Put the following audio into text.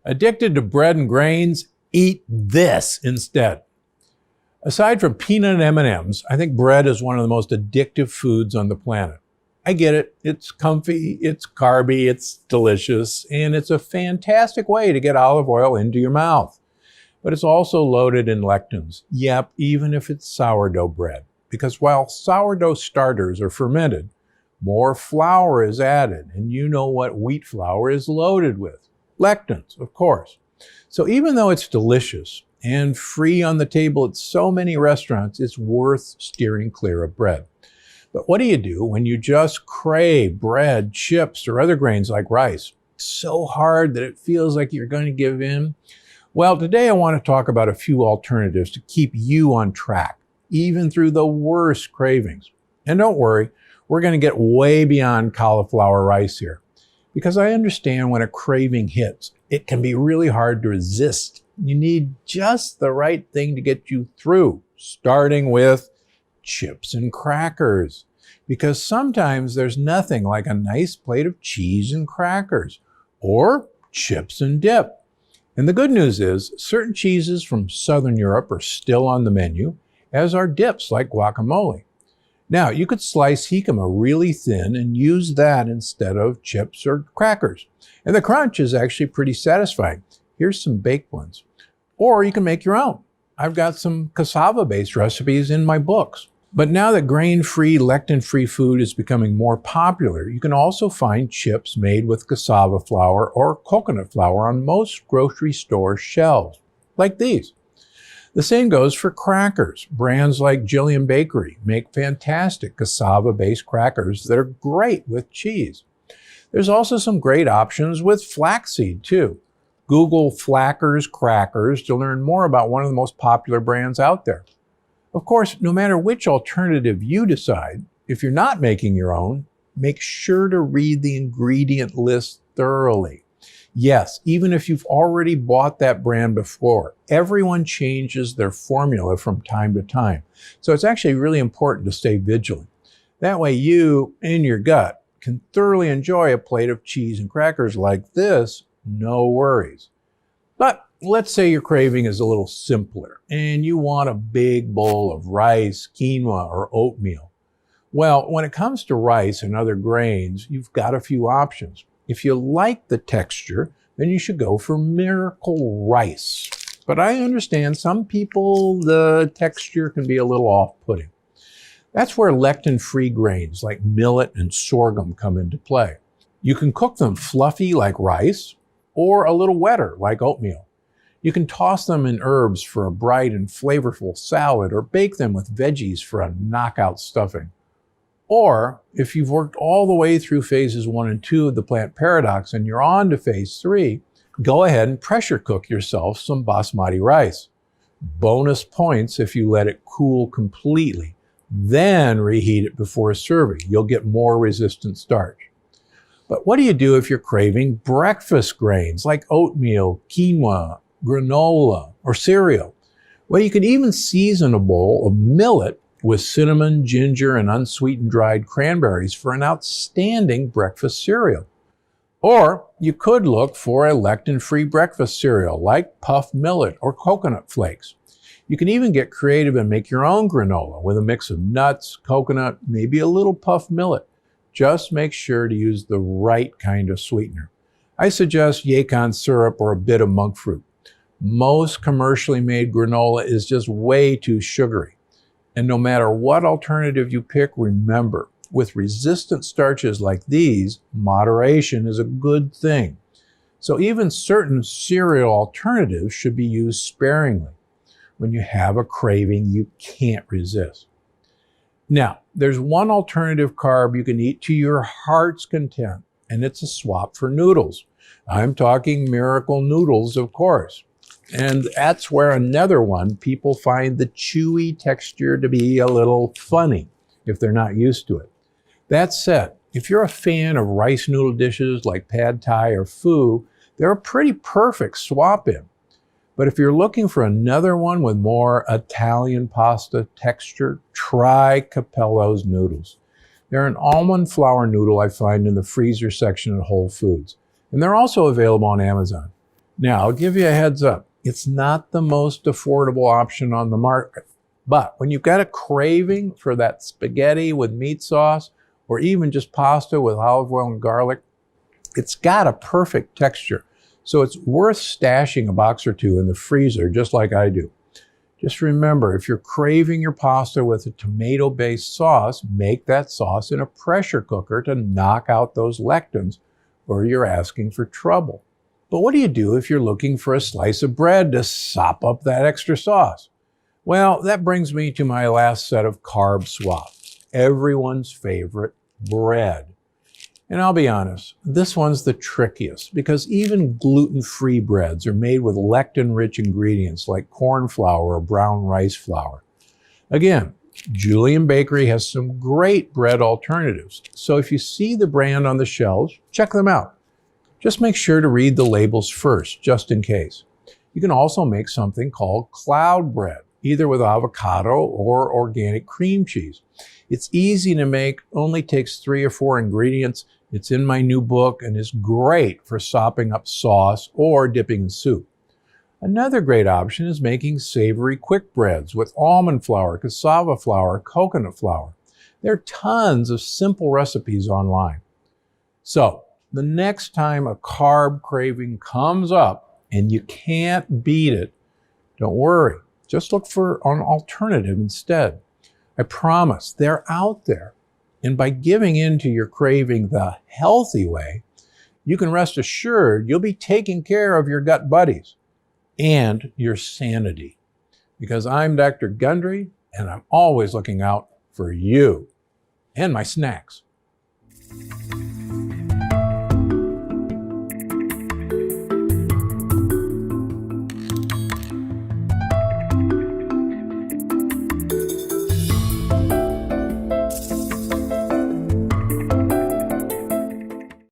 Addicted to bread and grains? Eat this instead. Aside from peanut M&Ms, I think bread is one of the most addictive foods on the planet. I get it. It's comfy, it's carby, it's delicious, and it's a fantastic way to get olive oil into your mouth. But it's also loaded in lectins. Yep, even if it's sourdough bread. Because while sourdough starters are fermented, more flour is added, and you know what wheat flour is loaded with. Lectins, of course. So even though it's delicious and free on the table at so many restaurants, it's worth steering clear of bread. But what do you do when you just crave bread, chips, or other grains like rice? So hard that it feels like you're going to give in? Well, today I want to talk about a few alternatives to keep you on track, even through the worst cravings. And don't worry, we're going to get way beyond cauliflower rice here, because I understand when a craving hits, it can be really hard to resist. You need just the right thing to get you through, starting with chips and crackers. Because sometimes there's nothing like a nice plate of cheese and crackers, or chips and dip. And the good news is, certain cheeses from Southern Europe are still on the menu, as are dips like guacamole. Now, you could slice jicama really thin and use that instead of chips or crackers. And the crunch is actually pretty satisfying. Here's some baked ones. Or you can make your own. I've got some cassava-based recipes in my books. But now that grain-free, lectin-free food is becoming more popular, you can also find chips made with cassava flour or coconut flour on most grocery store shelves, like these. The same goes for crackers. Brands like Jillian Bakery make fantastic cassava-based crackers that are great with cheese. There's also some great options with flaxseed too. Google Flackers Crackers to learn more about one of the most popular brands out there. Of course, no matter which alternative you decide, if you're not making your own, make sure to read the ingredient list thoroughly. Yes, even if you've already bought that brand before, everyone changes their formula from time to time. So it's actually really important to stay vigilant. That way you, in your gut, can thoroughly enjoy a plate of cheese and crackers like this, no worries. But let's say your craving is a little simpler and you want a big bowl of rice, quinoa, or oatmeal. Well, when it comes to rice and other grains, you've got a few options. If you like the texture, then you should go for Miracle Rice. But I understand some people, the texture can be a little off-putting. That's where lectin-free grains like millet and sorghum come into play. You can cook them fluffy like rice or a little wetter like oatmeal. You can toss them in herbs for a bright and flavorful salad or bake them with veggies for a knockout stuffing. Or, if you've worked all the way through phases 1 and 2 of the plant paradox and you're on to phase 3, go ahead and pressure cook yourself some basmati rice. Bonus points if you let it cool completely. Then reheat it before serving. You'll get more resistant starch. But what do you do if you're craving breakfast grains like oatmeal, quinoa, granola, or cereal? Well, you can even season a bowl of millet with cinnamon, ginger, and unsweetened dried cranberries for an outstanding breakfast cereal. Or you could look for a lectin-free breakfast cereal like puffed millet or coconut flakes. You can even get creative and make your own granola with a mix of nuts, coconut, maybe a little puffed millet. Just make sure to use the right kind of sweetener. I suggest yacon syrup or a bit of monk fruit. Most commercially made granola is just way too sugary. And no matter what alternative you pick, remember, with resistant starches like these, moderation is a good thing. So even certain cereal alternatives should be used sparingly when you have a craving you can't resist. Now, there's one alternative carb you can eat to your heart's content, and it's a swap for noodles. I'm talking Miracle Noodles, of course. And that's where another one, people find the chewy texture to be a little funny if they're not used to it. That said, if you're a fan of rice noodle dishes like pad thai or pho, they're a pretty perfect swap in. But if you're looking for another one with more Italian pasta texture, try Capello's noodles. They're an almond flour noodle I find in the freezer section at Whole Foods. And they're also available on Amazon. Now, I'll give you a heads up. It's not the most affordable option on the market. But when you've got a craving for that spaghetti with meat sauce, or even just pasta with olive oil and garlic, it's got a perfect texture. So it's worth stashing a box or two in the freezer, just like I do. Just remember, if you're craving your pasta with a tomato-based sauce, make that sauce in a pressure cooker to knock out those lectins, or you're asking for trouble. But what do you do if you're looking for a slice of bread to sop up that extra sauce? Well, that brings me to my last set of carb swaps, everyone's favorite, bread. And I'll be honest, this one's the trickiest because even gluten-free breads are made with lectin-rich ingredients like corn flour or brown rice flour. Again, Julian Bakery has some great bread alternatives. So if you see the brand on the shelves, check them out. Just make sure to read the labels first, just in case. You can also make something called cloud bread, either with avocado or organic cream cheese. It's easy to make, only takes 3 or 4 ingredients. It's in my new book and is great for sopping up sauce or dipping in soup. Another great option is making savory quick breads with almond flour, cassava flour, coconut flour. There are tons of simple recipes online. So, the next time a carb craving comes up and you can't beat it, don't worry. Just look for an alternative instead. I promise they're out there. And by giving in to your craving the healthy way, you can rest assured you'll be taking care of your gut buddies and your sanity. Because I'm Dr. Gundry, and I'm always looking out for you and my snacks.